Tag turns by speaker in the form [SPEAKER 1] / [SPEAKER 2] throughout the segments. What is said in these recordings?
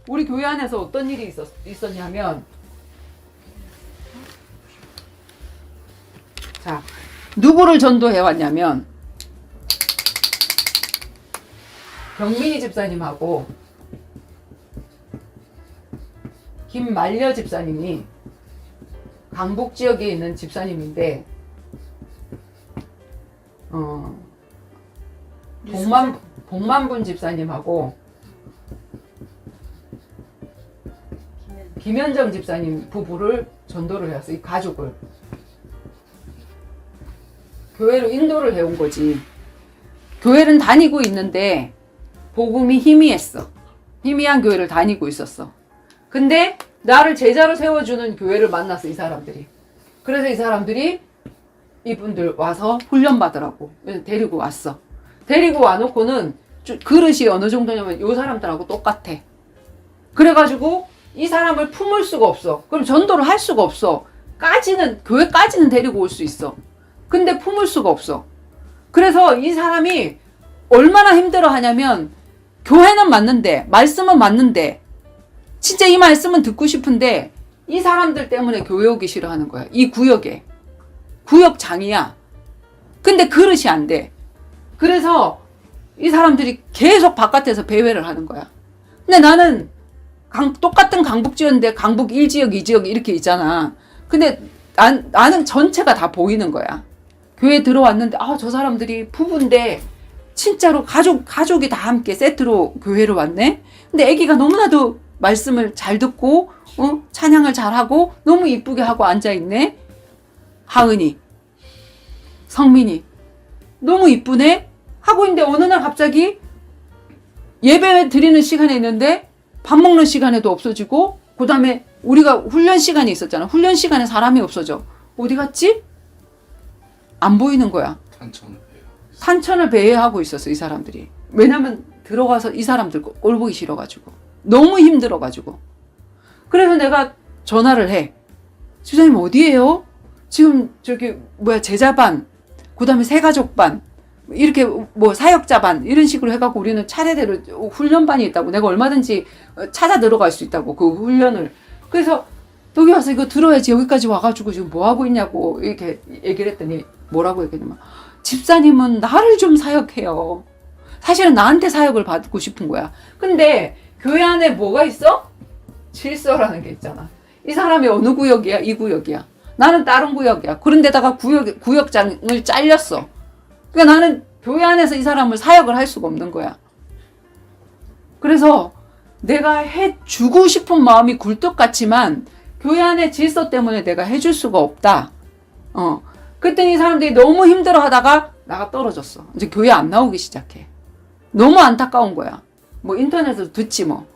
[SPEAKER 1] 우리 교회 안에서 어떤 일이 있었냐면, 자, 누구를 전도해 왔냐면, 경민이 집사님하고 김말려 집사님이 강북 지역에 있는 집사님인데, 복만분 집사님하고 김현정 집사님 부부를 전도를 해왔어. 이 가족을 교회로 인도를 해온 거지. 교회는 다니고 있는데 복음이 희미했어. 희미한 교회를 다니고 있었어. 근데 나를 제자로 세워주는 교회를 만났어, 이 사람들이. 그래서 이 사람들이 이분들 와서 훈련 받으라고 데리고 왔어. 데리고 와놓고는 그릇이 어느 정도냐면 이 사람들하고 똑같아. 그래가지고 이 사람을 품을 수가 없어. 그럼 전도를 할 수가 없어. 교회까지는 데리고 올 수 있어. 근데 품을 수가 없어. 그래서 이 사람이 얼마나 힘들어 하냐면, 교회는 맞는데, 말씀은 맞는데, 진짜 이 말씀은 듣고 싶은데, 이 사람들 때문에 교회 오기 싫어하는 거야. 이 구역에. 구역장이야. 근데 그릇이 안 돼. 그래서 이 사람들이 계속 바깥에서 배회를 하는 거야. 근데 나는 똑같은 강북지였는데 강북 1지역, 2지역 이렇게 있잖아. 근데 나는 전체가 다 보이는 거야. 교회 들어왔는데, 저 사람들이 부부인데, 진짜로 가족이 다 함께 세트로 교회로 왔네? 근데 애기가 너무나도 말씀을 잘 듣고, 찬양을 잘하고, 너무 이쁘게 하고 앉아있네? 하은이, 성민이, 너무 이쁘네? 하고 있는데, 어느 날 갑자기 예배 드리는 시간에 있는데, 밥 먹는 시간에도 없어지고, 그 다음에 우리가 훈련 시간이 있었잖아. 훈련 시간에 사람이 없어져. 어디 갔지? 안 보이는 거야. 산천을 배회하고 있었어, 이 사람들이. 왜냐면 들어가서 이 사람들 꼴 보기 싫어가지고. 너무 힘들어가지고. 그래서 내가 전화를 해. 집사님 어디에요? 지금 제자반, 그 다음에 새가족반, 이렇게 사역자반, 이런 식으로 해갖고 우리는 차례대로 훈련반이 있다고. 내가 얼마든지 찾아 들어갈 수 있다고, 그 훈련을. 그래서 여기 와서 이거 들어야지. 여기까지 와가지고 지금 뭐 하고 있냐고 이렇게 얘기를 했더니 뭐라고 얘기했냐면, 집사님은 나를 좀 사역해요. 사실은 나한테 사역을 받고 싶은 거야. 근데 교회 안에 뭐가 있어? 질서라는 게 있잖아. 이 사람이 어느 구역이야? 이 구역이야. 나는 다른 구역이야. 그런데다가 구역장을 잘렸어. 그러니까 나는 교회 안에서 이 사람을 사역을 할 수가 없는 거야. 그래서 내가 해주고 싶은 마음이 굴뚝 같지만 교회 안의 질서 때문에 내가 해줄 수가 없다. 그랬더니 이 사람들이 너무 힘들어 하다가 나가 떨어졌어. 이제 교회 안 나오기 시작해. 너무 안타까운 거야. 인터넷으로 듣지 뭐.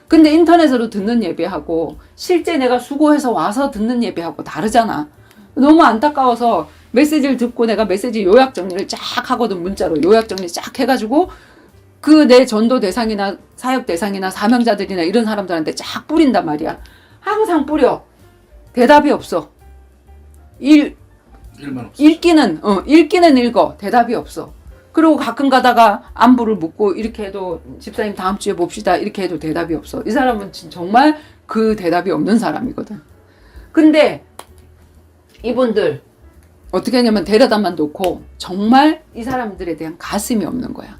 [SPEAKER 1] 근데 인터넷으로 듣는 예배하고 실제 내가 수고해서 와서 듣는 예배하고 다르잖아. 너무 안타까워서 메시지를 듣고 내가 메시지 요약 정리를 쫙 하거든. 문자로 요약 정리 쫙 해가지고 그 내 전도 대상이나 사역 대상이나 사명자들이나 이런 사람들한테 쫙 뿌린단 말이야. 항상 뿌려. 대답이 없어. 읽기는 읽어. 대답이 없어. 그리고 가끔 가다가 안부를 묻고 이렇게 해도 집사님 다음 주에 봅시다 이렇게 해도 대답이 없어. 이 사람은 정말 그 대답이 없는 사람이거든. 근데 이분들 어떻게 하냐면 데려다만 놓고 정말 이 사람들에 대한 가슴이 없는 거야.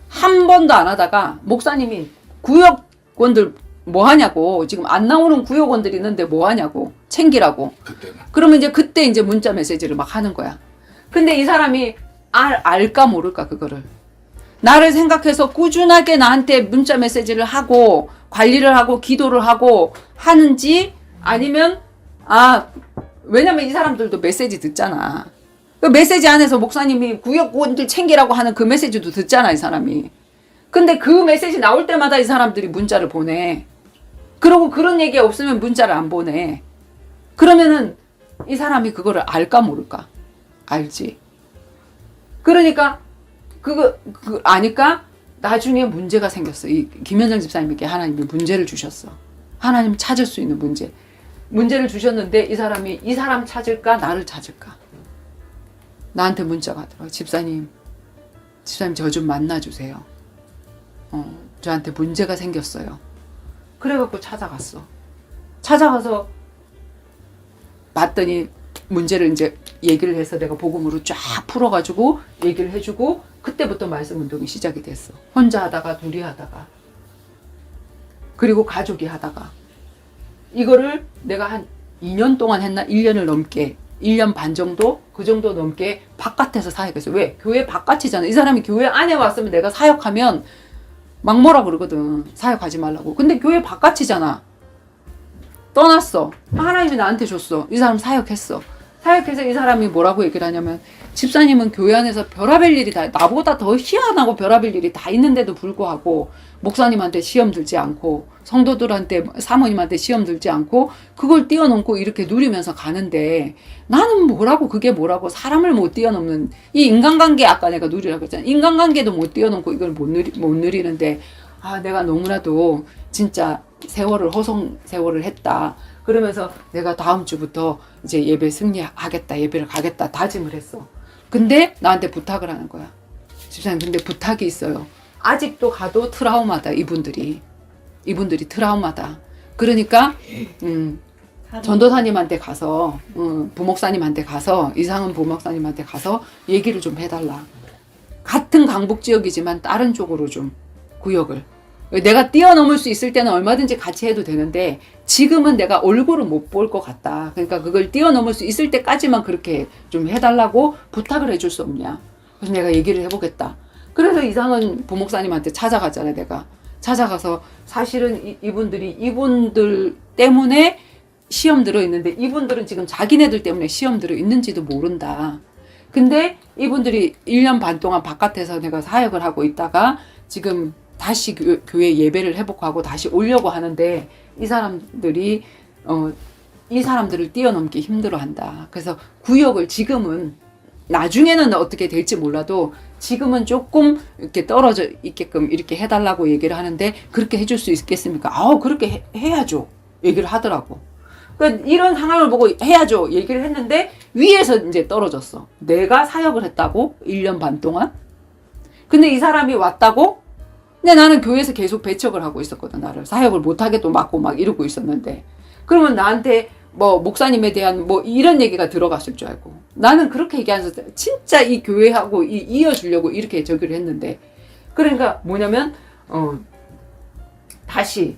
[SPEAKER 1] 한 번도 안 하다가 목사님이 구역원들 뭐 하냐고, 지금 안 나오는 구역원들이 있는데 뭐 하냐고, 챙기라고. 그러면 그때 이제 문자 메시지를 막 하는 거야. 근데 이 사람이 알까 모를까 그거를. 나를 생각해서 꾸준하게 나한테 문자 메시지를 하고 관리를 하고 기도를 하고 하는지, 아니면 왜냐면 이 사람들도 메시지 듣잖아. 그 메시지 안에서 목사님이 구역원들 챙기라고 하는 그 메시지도 듣잖아, 이 사람이. 근데 그 메시지 나올 때마다 이 사람들이 문자를 보내. 그러고 그런 얘기 없으면 문자를 안 보내. 그러면은 이 사람이 그거를 알까 모를까? 알지. 그러니까 아니까 나중에 문제가 생겼어. 이 김현정 집사님에게 하나님이 문제를 주셨어. 하나님 찾을 수 있는 문제를 주셨는데 이 사람 찾을까 나를 찾을까? 나한테 문자가 왔더라고. 집사님 저 좀 만나주세요. 저한테 문제가 생겼어요. 그래갖고 찾아갔어. 찾아가서 봤더니 문제를 이제 얘기를 해서 내가 복음으로 쫙 풀어가지고 얘기를 해주고 그때부터 말씀 운동이 시작이 됐어. 혼자 하다가 둘이 하다가 그리고 가족이 하다가 이거를 내가 한 2년 동안 했나? 1년을 넘게 1년 반 정도? 그 정도 넘게 바깥에서 사역했어. 왜? 교회 바깥이잖아. 이 사람이 교회 안에 왔으면 내가 사역하면 막 뭐라 그러거든. 사역하지 말라고. 근데 교회 바깥이잖아. 떠났어. 하나님이 나한테 줬어. 이 사람 사역했어. 사역해서 이 사람이 뭐라고 얘기를 하냐면 집사님은 교회 안에서 별의별 일이 다 나보다 더 희한하고 별의별 일이 다 있는데도 불구하고 목사님한테 시험 들지 않고 성도들한테 사모님한테 시험 들지 않고 그걸 뛰어넘고 이렇게 누리면서 가는데 나는 뭐라고 그게 뭐라고 사람을 못 뛰어넘는 이 인간관계 아까 내가 누리라고 했잖아. 인간관계도 못 뛰어넘고 이걸 못 누리는데 아 내가 너무나도 진짜 세월을 허송 세월을 했다. 그러면서 내가 다음 주부터 이제 예배 승리하겠다. 예배를 가겠다. 다짐을 했어. 근데 나한테 부탁을 하는 거야. 집사님 근데 부탁이 있어요. 아직도 가도 트라우마다 이분들이 트라우마다. 그러니까 전도사님한테 가서 부목사님한테 가서 이상은 부목사님한테 가서 얘기를 좀 해달라. 같은 강북 지역이지만 다른 쪽으로 좀 구역을 내가 뛰어넘을 수 있을 때는 얼마든지 같이 해도 되는데 지금은 내가 얼굴을 못 볼 것 같다. 그러니까 그걸 뛰어넘을 수 있을 때까지만 그렇게 좀 해달라고 부탁을 해줄 수 없냐. 그래서 내가 얘기를 해보겠다. 그래서 이상은 부목사님한테 찾아갔잖아요. 내가 찾아가서 사실은 이분들 때문에 시험 들어있는데 이분들은 지금 자기네들 때문에 시험 들어있는지도 모른다. 근데 이분들이 1년 반 동안 바깥에서 내가 사역을 하고 있다가 지금 다시 교회 예배를 회복하고 다시 오려고 하는데 이 사람들이 이 사람들을 뛰어넘기 힘들어한다. 그래서 구역을 지금은 나중에는 어떻게 될지 몰라도 지금은 조금 이렇게 떨어져 있게끔 이렇게 해달라고 얘기를 하는데 그렇게 해줄 수 있겠습니까? 그렇게 해야죠. 얘기를 하더라고. 그러니까 이런 상황을 보고 해야죠. 얘기를 했는데 위에서 이제 떨어졌어. 내가 사역을 했다고 1년 반 동안. 근데 이 사람이 왔다고. 근데 나는 교회에서 계속 배척을 하고 있었거든. 나를 사역을 못하게 또 막고 막 이러고 있었는데 그러면 나한테 뭐 목사님에 대한 뭐 이런 얘기가 들어갔을 줄 알고 나는 그렇게 얘기하면서 진짜 이 교회하고 이어주려고 이렇게 저기를 했는데 그러니까 뭐냐면 다시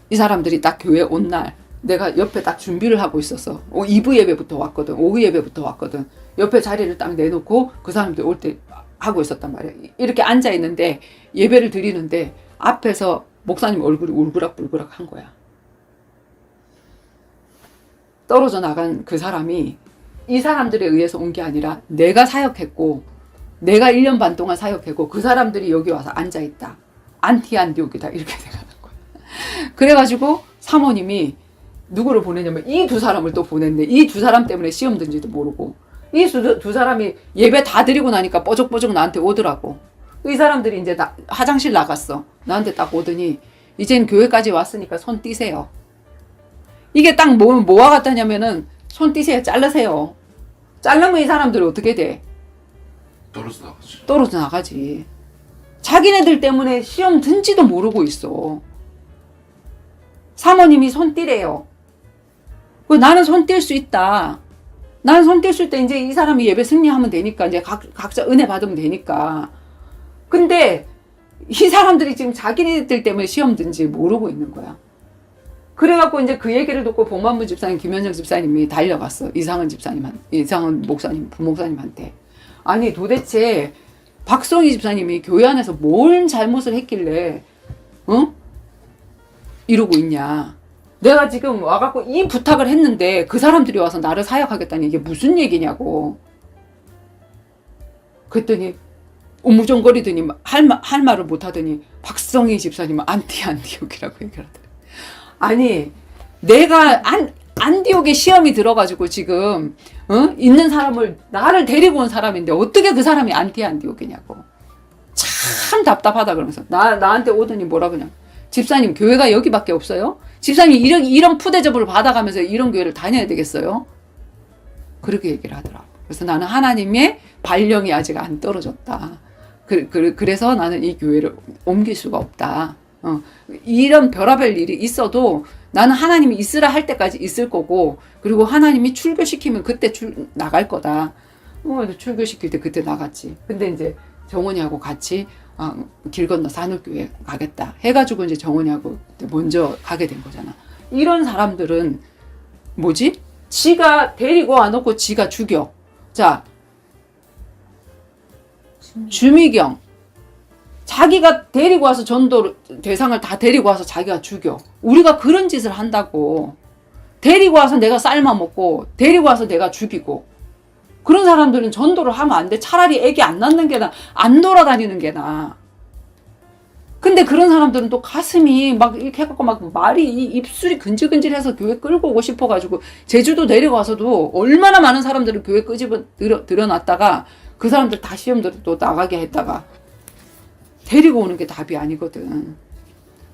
[SPEAKER 1] 이 사람들이 딱 교회 온 날 내가 옆에 딱 준비를 하고 있었어. 2부 예배부터 왔거든. 오후 예배부터 왔거든. 옆에 자리를 딱 내놓고 그 사람들 올 때 하고 있었단 말이야. 이렇게 앉아 있는데 예배를 드리는데 앞에서 목사님 얼굴이 울그락불그락 한 거야. 떨어져 나간 그 사람이 이 사람들에 의해서 온 게 아니라 내가 사역했고 내가 1년 반 동안 사역했고 그 사람들이 여기 와서 앉아있다. 안티안디옥이다. 이렇게 생각한 거야. 그래가지고 사모님이 누구를 보내냐면 이 두 사람을 또 보냈네. 이 두 사람 때문에 시험 든지도 모르고 이 두 사람이 예배 다 드리고 나니까 뽀적뽀적 나한테 오더라고. 이 사람들이 이제 화장실 나갔어. 나한테 딱 오더니 이젠 교회까지 왔으니까 손 띄세요. 이게 딱 뭐와 같다냐면은 손 띄세요. 자르세요. 자르면 이 사람들이 어떻게 돼? 떨어져 나가지. 자기네들 때문에 시험 든지도 모르고 있어. 사모님이 손 띄래요. 나는 손 뗄 수 있다. 나는 손 뗄 수 있다. 이제 이 사람이 예배 승리하면 되니까 이제 각자 은혜 받으면 되니까. 근데 이 사람들이 지금 자기네들 때문에 시험 든지 모르고 있는 거야. 그래갖고 이제 그 얘기를 듣고 복만부 집사님, 김현정 집사님이 달려갔어. 이상은 목사님, 부목사님한테. 아니 도대체 박성희 집사님이 교회 안에서 뭘 잘못을 했길래 이러고 있냐. 내가 지금 와갖고 이 부탁을 했는데 그 사람들이 와서 나를 사역하겠다니 이게 무슨 얘기냐고. 그랬더니 우무정거리더니 할 말을 못하더니 박성희 집사님은 안티옥이라고 얘기를 하더래. 아니 내가 안디옥에 시험이 들어가지고 지금 있는 사람을 나를 데리고 온 사람인데 어떻게 그 사람이 안디옥이냐고. 참 답답하다. 그러면서 나한테 오더니 뭐라 그냥 집사님 교회가 여기밖에 없어요? 집사님 이런 푸대접을 받아가면서 이런 교회를 다녀야 되겠어요? 그렇게 얘기를 하더라고. 그래서 나는 하나님의 발령이 아직 안 떨어졌다. 그래서 나는 이 교회를 옮길 수가 없다. 이런 별의별 일이 있어도 나는 하나님이 있으라 할 때까지 있을 거고, 그리고 하나님이 출교시키면 그때 나갈 거다. 출교시킬 때 그때 나갔지. 근데 이제 정원이하고 같이 길 건너 산울교회 가겠다 해가지고 이제 정원이하고 먼저 가게 된 거잖아. 이런 사람들은 뭐지? 지가 데리고 와놓고 지가 죽여. 자, 주미경. 자기가 데리고 와서 전도 대상을 다 데리고 와서 자기가 죽여. 우리가 그런 짓을 한다고. 데리고 와서 내가 삶아 먹고, 데리고 와서 내가 죽이고. 그런 사람들은 전도를 하면 안 돼. 차라리 애기 안 낳는 게 나아. 안 돌아다니는 게 나아. 근데 그런 사람들은 또 가슴이 막 이렇게 해갖고 막 말이 입술이 근질근질해서 교회 끌고 오고 싶어가지고 제주도 내려와서도 얼마나 많은 사람들을 교회 끄집어 들여놨다가 그 사람들 다 시험들 또 나가게 했다가 데리고 오는 게 답이 아니거든.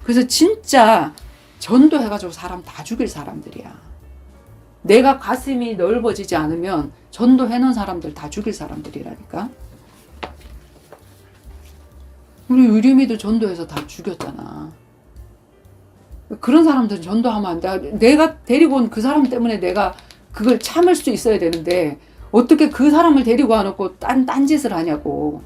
[SPEAKER 1] 그래서 진짜 전도해가지고 사람 다 죽일 사람들이야. 내가 가슴이 넓어지지 않으면 전도해놓은 사람들 다 죽일 사람들이라니까. 우리 의림이도 전도해서 다 죽였잖아. 그런 사람들은 전도하면 안 돼. 내가 데리고 온 그 사람 때문에 내가 그걸 참을 수 있어야 되는데 어떻게 그 사람을 데리고 와놓고 딴짓을 하냐고.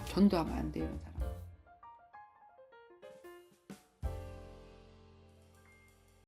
[SPEAKER 1] 전도하면 안 돼요.